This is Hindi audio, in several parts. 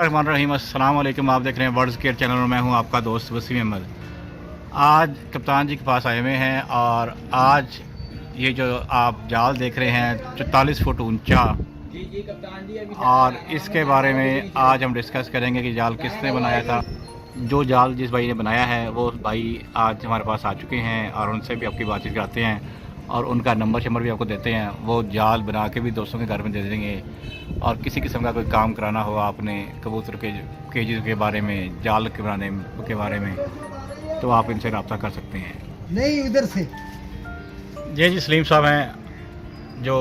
रहीम अस्सलाम वालेकुम। आप देख रहे हैं बर्ड्स केयर चैनल और मैं हूं आपका दोस्त वसीम अहमद। आज कप्तान जी के पास आए हुए हैं और आज ये जो आप जाल देख रहे हैं 44 फुट ऊंचा, जी कप्तान जी अभी और इसके बारे में आज हम डिस्कस करेंगे कि जाल किसने बनाया था। जो जाल जिस भाई ने बनाया है वो भाई आज हमारे पास आ चुके हैं और उनसे भी आपकी बातचीत कराते हैं और उनका नंबर भी आपको देते हैं। वो जाल बना के भी दोस्तों के घर में दे देंगे और किसी किस्म का कोई काम कराना हो आपने कबूतर के केजेस के बारे में, जाल के बनाने के बारे में, तो आप इनसे रब्ता कर सकते हैं। नहीं इधर से जी सलीम साहब हैं जो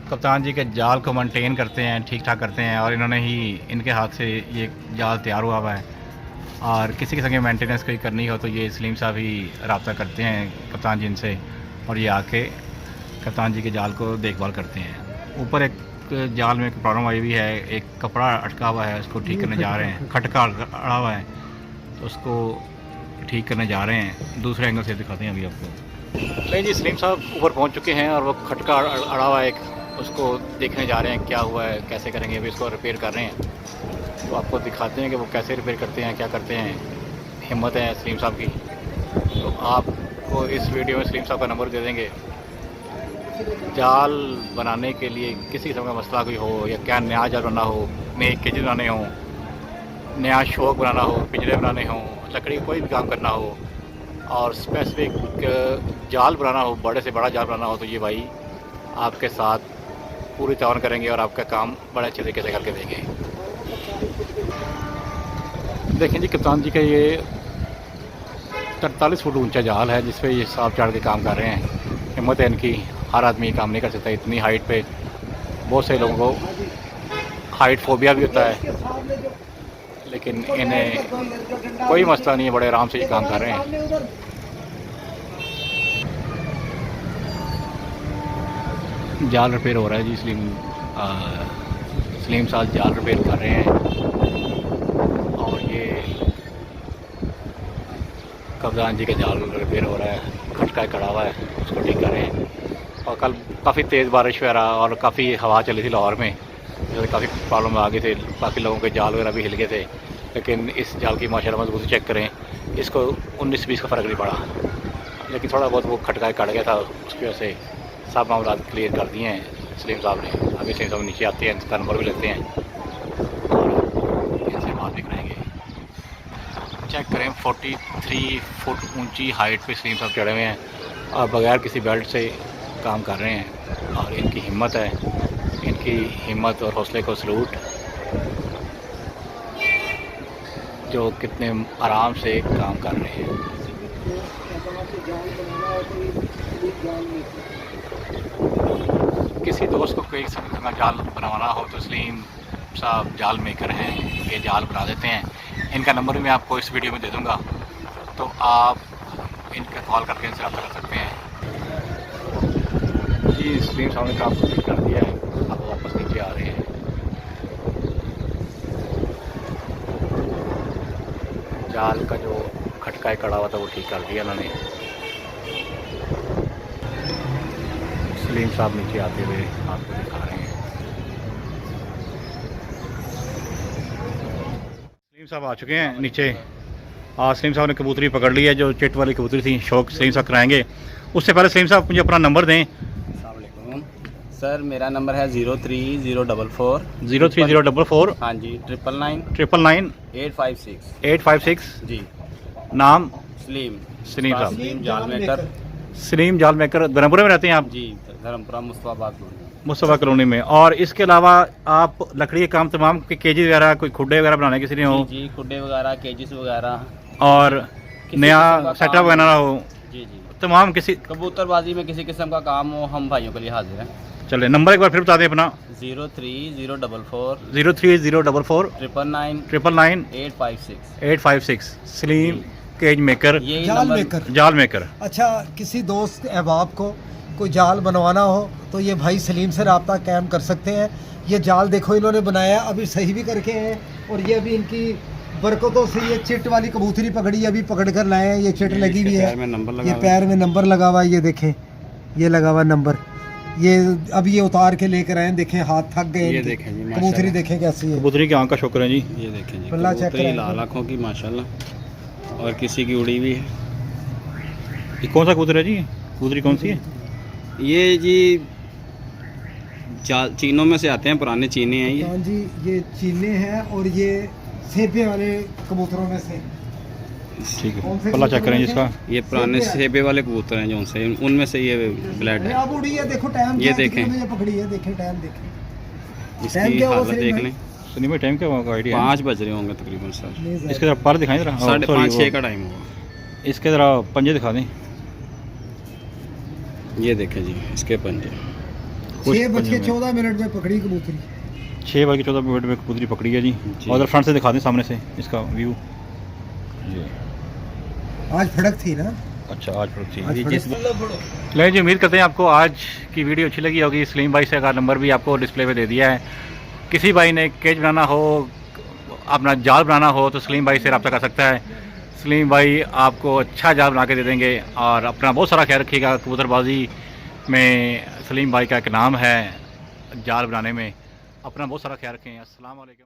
कप्तान जी के जाल को मेंटेन करते हैं, ठीक ठाक करते हैं, और इन्होंने ही इनके हाथ से ये जाल तैयार हुआ है और किसी किस्म की मेंटेनेंस कोई करनी हो तो ये सलीम साहब ही रब्ता करते हैं कप्तान जी इनसे, और ये आके कप्तान जी के जाल को देखभाल करते हैं। ऊपर एक जाल में एक प्रॉब्लम आई हुई है, एक कपड़ा अटका हुआ है, उसको ठीक करने जा रहे हैं। खटका अड़ा हुआ है तो उसको ठीक करने जा रहे हैं। दूसरे एंगल से दिखाते हैं अभी आपको। नहीं जी, सलीम साहब ऊपर पहुंच चुके हैं और वो खटका अड़ा हुआ है एक, उसको देखने जा रहे हैं क्या हुआ है, कैसे करेंगे। अभी इसको रिपेयर कर रहे हैं तो आपको दिखाते हैं कि वो कैसे रिपेयर करते हैं, क्या करते हैं। हिम्मत है सलीम साहब की। तो आपको इस वीडियो में सलीम साहब का नंबर दे देंगे। जाल बनाने के लिए किसी किस्म का मसला कोई हो या क्या नया जाल बनाना हो, नए केजेस बनाने हो, नया शौक बनाना हो, पिंजरे बनाने हो, लकड़ी कोई भी काम करना हो और स्पेसिफिक जाल बनाना हो, बड़े से बड़ा जाल बनाना हो, तो ये भाई आपके साथ पूरी ताउन करेंगे और आपका काम बड़े अच्छे तरीके से करके देंगे। देखें जी, कप्तान जी का ये 43 फुट ऊंचा जाल है जिस पे ये साहब चढ़ के काम कर रहे हैं। हिम्मत है इनकी, हर आदमी काम नहीं कर सकता इतनी हाइट पे। बहुत से लोगों को हाइट फोबिया भी होता है, लेकिन इन्हें कोई मसला नहीं है, बड़े आराम से ये काम कर रहे हैं। जाल रिपेयर हो रहा है जी, सलीम साहब जाल रिपेयर कर रहे हैं और ये कप्तान जी का जाल रिपेयर हो रहा है। खटका खड़ा हुआ है, उसको ठीक कर रहे हैं। और कल काफ़ी तेज़ बारिश वगैरह और काफ़ी हवा चली थी लाहौर में, जिससे काफ़ी प्रॉब्लम आ गई थी। काफ़ी लोगों के जाल वगैरह भी हिल गए थे, लेकिन इस जाल की माशाल्लाह मजबूती चेक करें, इसको 19-20 का फ़र्क नहीं पड़ा, लेकिन थोड़ा बहुत वो खटका कट गया था। उसकी वजह से सब मामला क्लियर कर दिए हैं सलीम साहब ने। अभी सलीम साहब नीचे आते हैं, इसका नंबर भी लेते हैं और इनसे बात भी करेंगे। चेक करें, 43 फुट ऊंची हाइट पे सलीम साहब चढ़े हुए हैं और बगैर किसी बेल्ट से काम कर रहे हैं। और इनकी हिम्मत है, इनकी हिम्मत और हौसले को सलूट, जो कितने आराम से काम कर रहे हैं। किसी दोस्त को कोई किस्म का जाल बनवाना हो तो सलीम साहब जाल मेकर हैं, ये जाल बना देते हैं। इनका नंबर भी मैं आपको इस वीडियो में दे दूंगा, तो आप इनका कॉल करके इनसे रब्ता कर सकते हैं। जी सलीम साहब ने काम कंप्लीट कर दिया है, अब वापस नीचे आ रहे हैं। जाल का जो खटका कड़ा हुआ था वो ठीक कर दिया उन्होंने। सलीम साहब नीचे आते हुए आपको दिखा रहे हैं। सलीम साहब आ चुके हैं नीचे। आज सलीम साहब ने कबूतरी पकड़ ली है, जो चिट वाली कबूतरी थी। शौक सलीम साहब कराएंगे। उससे पहले सलीम साहब मुझे अपना नंबर दें। सर मेरा नंबर है 03044 03044 हाँ जी 999 856 जी। नाम सलीम साहब, सलीम जाल मेकर। सलीम जाल मेकर धर्मपुरा में रहते हैं आप? जी धर्मपुरा मुस्तफा कॉलोनी में। और इसके अलावा आप लकड़ी के काम तमाम के केजी वगैरह, कोई खुड्डे वगैरह बनाने किसी ने हो? जी खुड्डे वगैरह, केजिस वगैरह और नया सेटअप बनाना हो, जी तमाम किसी कबूतरबाजी में किसी किस्म का काम हो, हम भाइयों के लिए हाजिर हैं। चले नंबर एक बार फिर बता दें अपना। 03044 03044 999 856 सलीम केज मेकर, जाल मेकर। अच्छा, किसी दोस्त अहबाब को कोई जाल बनवाना हो तो ये भाई सलीम से रब्ता कायम कर सकते हैं। ये जाल देखो इन्होंने बनाया, अभी सही भी करके हैं, और ये अभी इनकी बरकतों से ये चिट वाली कबूतरी पकड़ी, अभी पकड़ कर लाए हैं। ये चिट लगी हुई है, ये पैर में नंबर लगा हुआ है, ये देखें ये लगा हुआ नंबर। ये अब ये उतार के लेकर आए, देखें हाथ थक गए ये इनके। देखें जी, माशाल्लाह। कबूतरी देखें कैसी है, कबूतरी की आंख का शुक्र है जी। ये देखें जी, पल्ला चेक कबूतरी कराएं। लाल आँखों की माशाल्लाह, और किसी की उड़ी हुई है। ये कौन सा कबूतर है जी? कबूतरी कौन सी है? ये जी चीनों में से आते हैं, पुराने चीनी हैं ये। हाँ जी, ये चीने हैं और ये सेबे वाले कबूतरों में से। ठीक कौन है, से पल्ला चेक करें जी कबूतर इसका। ये पुराने सेबे है। सेबे वाले कबूतर हैं जो उनसे, उनमें से ये ब्लड है। अब उड़ी है, देखो टाइम ये क्या है, देखें। कितने बजे पकड़ी है, देखें टाइम देखें। टाइम इसकी क्या हुआ हालत सलीम देख भाई? लें। सलीम भाई टाइम क्या होगा आइडिया? 5 बज रहे होंगे तकरीबन सर। नहीं ज़्यादा। इसके जरा पर दिखाएं जरा। 5:30 6 का टाइम होगा। इसके जरा पंजे दिखा दें। ये देखें जी इसके पंजे। 6:14 में पकड़ी कबूतरी। 6:14 में कबूतरी पकड़ी है जी। जी। और फ्रंट से दिखा दें सामने से इसका व्यू। जी आज फड़क थी ना, अच्छा, आज थी। आज ये फड़क जिस थी। नहीं जी, उम्मीद करते हैं आपको आज की वीडियो अच्छी लगी होगी। सलीम भाई से का नंबर भी आपको डिस्प्ले पे दे दिया है। किसी भाई ने केज बनाना हो, अपना जाल बनाना हो, तो सलीम भाई से रब्ता कर सकता है। सलीम भाई आपको अच्छा जाल बना के दे देंगे। और अपना बहुत सारा ख्याल रखिएगा। कबूतरबाजी में सलीम भाई का एक नाम है जाल बनाने में। अपना बहुत सारा ख्याल रखें। अस्सलाम वालेकुम।